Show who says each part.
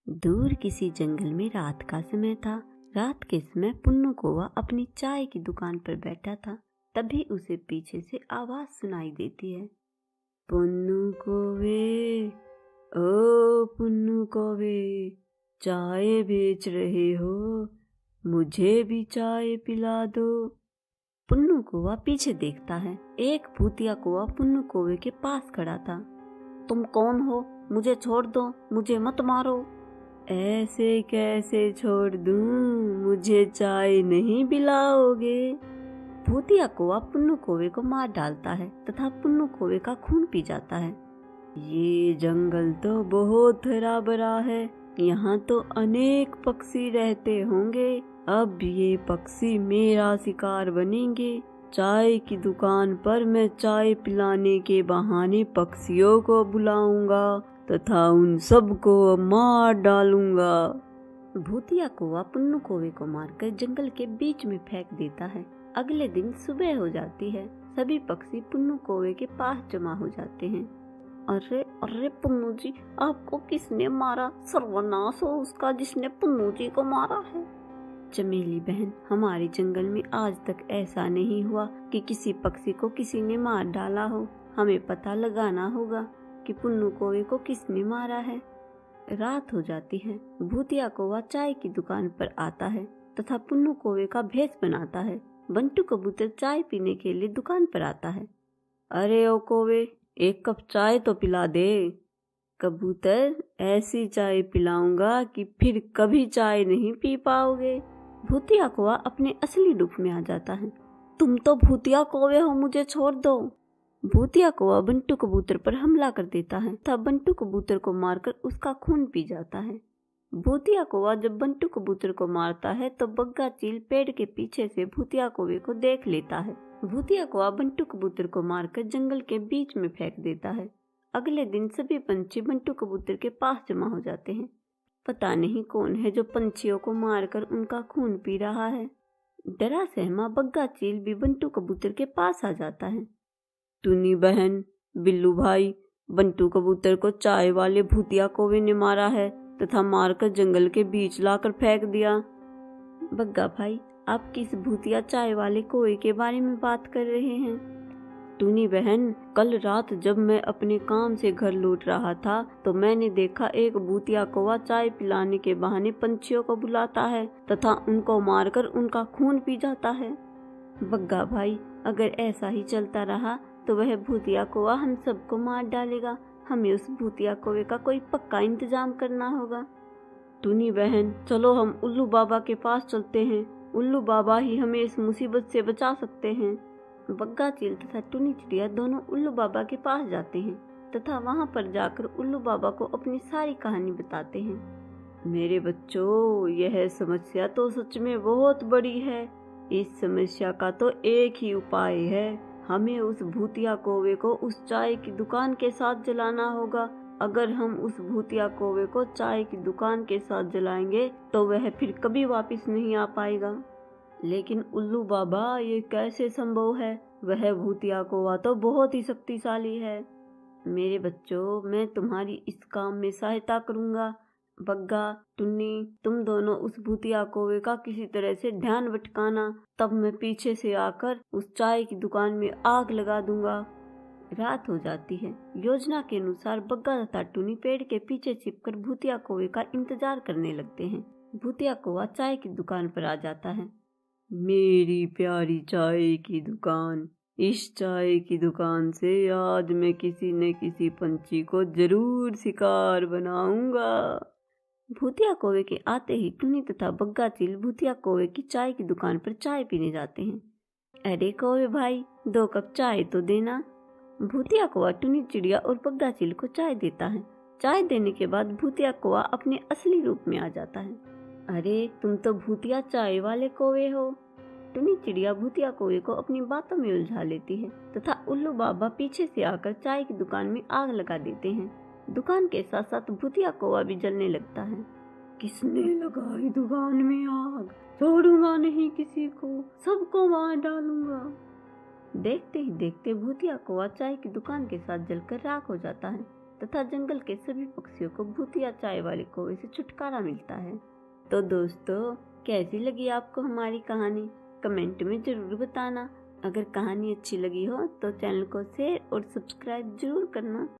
Speaker 1: दूर किसी जंगल में रात का समय था। रात के समय पुन्नू कौवा अपनी चाय की दुकान पर बैठा था। तभी उसे पीछे से आवाज सुनाई देती है, पुन्नू कौवे, ओ पुन्नू कौवे, चाय बेच रहे हो, मुझे भी चाय पिला दो। पुन्नू कौवा पीछे देखता है। एक भूतिया कौवा पुन्नू कौवे के पास खड़ा था। तुम कौन हो? मुझे छोड़ दो, मुझे मत मारो। ऐसे कैसे छोड़ दूं, मुझे चाय नहीं पिलाओगे? भूतिया कौवा पुन्नू कौवे को मार डालता है तथा पुन्नू कौवे का खून पी जाता है। ये जंगल तो बहुत हरा भरा है, यहाँ तो अनेक पक्षी रहते होंगे। अब ये पक्षी मेरा शिकार बनेंगे। चाय की दुकान पर मैं चाय पिलाने के बहाने पक्षियों को बुलाऊंगा तथा उन सबको मार डालूंगा। भूतिया कौवा पुन्नू कौवे को मारकर जंगल के बीच में फेंक देता है। अगले दिन सुबह हो जाती है। सभी पक्षी पुन्नू कौवे के पास जमा हो जाते हैं। अरे अरे पुन्नू जी, आपको किसने मारा? सर्वनाश हो उसका जिसने पुन्नू जी को मारा है। चमेली बहन, हमारे जंगल में आज तक ऐसा नहीं हुआ कि किसी पक्षी को किसी ने मार डाला हो। हमें पता लगाना होगा कि पुन्नू कौवे को किसने मारा है। रात हो जाती है। भूतिया कौवा चाय की दुकान पर आता है तथा पुन्नू कौवे का भेष बनाता है। बंटू कबूतर चाय पीने के लिए दुकान पर आता है। अरे ओ कौवे, एक कप चाय तो पिला दे। कबूतर, ऐसी चाय पिलाऊंगा कि फिर कभी चाय नहीं पी पाओगे। भूतिया कौवा अपने असली रूप में आ जाता है। तुम तो भूतिया कौवे हो, मुझे छोड़ दो। भूतिया कौवा बंटू कबूतर पर हमला कर देता है तब बंटू कबूतर को मारकर उसका खून पी जाता है। भूतिया कौवा जब बंटू कबूतर को मारता है तो बग्गा चील पेड़ के पीछे से भूतिया कौवे को देख लेता है। भूतिया कौवा बंटू कबूतर को मारकर जंगल के बीच में फेंक देता है। अगले दिन सभी पंछी बंटू कबूतर के पास जमा हो जाते हैं। पता नहीं कौन है जो पंछियों को मारकर उनका खून पी रहा है। डरा सहमा बग्गा चील भी बंटू कबूतर के पास आ जाता है। टुनी बहन, बिल्लू भाई, बंटू कबूतर को चाय वाले भूतिया कौवे ने मारा है तथा मारकर जंगल के बीच लाकर फेंक दिया। बग्गा भाई, आप किस भूतिया चाय वाले कौवे के बारे में बात कर रहे हैं? टूनी बहन, कल रात जब मैं अपने काम से घर लौट रहा था तो मैंने देखा एक भूतिया कौवा चाय पिलाने के बहाने पंछियों को बुलाता है तथा उनको मारकर उनका खून पी जाता है। बग्गा भाई, अगर ऐसा ही चलता रहा तो वह भूतिया कौवा हम सबको मार डालेगा। हमें उस भूतिया कौवे का कोई पक्का इंतजाम करना होगा। टूनी बहन, चलो हम उल्लू बाबा के पास चलते हैं। उल्लू बाबा ही हमें इस मुसीबत से बचा सकते हैं। बग्गा चील तथा टुनी चिड़िया दोनों उल्लू बाबा के पास जाते हैं तथा वहां पर जाकर उल्लू बाबा को अपनी सारी कहानी बताते हैं। मेरे बच्चों, यह समस्या तो सच में बहुत बड़ी है। इस समस्या का तो एक ही उपाय है। हमें उस भूतिया कौवे को उस चाय की दुकान के साथ जलाना होगा। अगर हम उस भूतिया कौवे को चाय की दुकान के साथ जलाएंगे तो वह फिर कभी वापस नहीं आ पाएगा। लेकिन उल्लू बाबा, ये कैसे संभव है? वह भूतिया कौवा तो बहुत ही शक्तिशाली है। मेरे बच्चों, मैं तुम्हारी इस काम में सहायता करूंगा। बग्गा, टुन्नी, तुम दोनों उस भूतिया कौवे का किसी तरह से ध्यान भटकाना, तब मैं पीछे से आकर उस चाय की दुकान में आग लगा दूंगा। रात हो जाती है। योजना के अनुसार बग्गा तथा टुन्नी पेड़ के पीछे छिपकर भूतिया कौवे का इंतजार करने लगते हैं। भूतिया कौवा चाय की दुकान पर आ जाता है। मेरी प्यारी चाय की दुकान, इस चाय की दुकान से आज मैं किसी न किसी पंछी को जरूर शिकार बनाऊंगा। भूतिया कौवे के आते ही टुनी तथा बग्गा चील भूतिया कौवे की चाय की दुकान पर चाय पीने जाते हैं। अरे कौवे भाई, 2 कप चाय तो देना। भूतिया कौवा टुनी चिड़िया और बग्गा चील को चाय देता है। चाय देने के बाद भूतिया कौवा अपने असली रूप में आ जाता है। अरे, तुम तो भूतिया चाय वाले कौवे हो। टुनी चिड़िया भूतिया कौवे को अपनी बातों में उलझा लेती है तथा उल्लू बाबा पीछे से आकर चाय की दुकान में आग लगा देते हैं। दुकान के साथ साथ भूतिया कौवा भी जलने लगता है। किसने लगाई दुकान में आग? छोड़ूंगा नहीं किसी को, सबको मार डालूंगा। देखते ही देखते भूतिया कौवा चाय की दुकान के साथ जलकर राख हो जाता है। तथा जंगल के सभी पक्षियों को भूतिया चाय वाले कौवे से छुटकारा मिलता है। तो दोस्तों, कैसी लगी आपको हमारी कहानी? कमेंट में जरूर बताना। अगर कहानी अच्छी लगी हो तो चैनल को शेयर और सब्सक्राइब जरूर करना।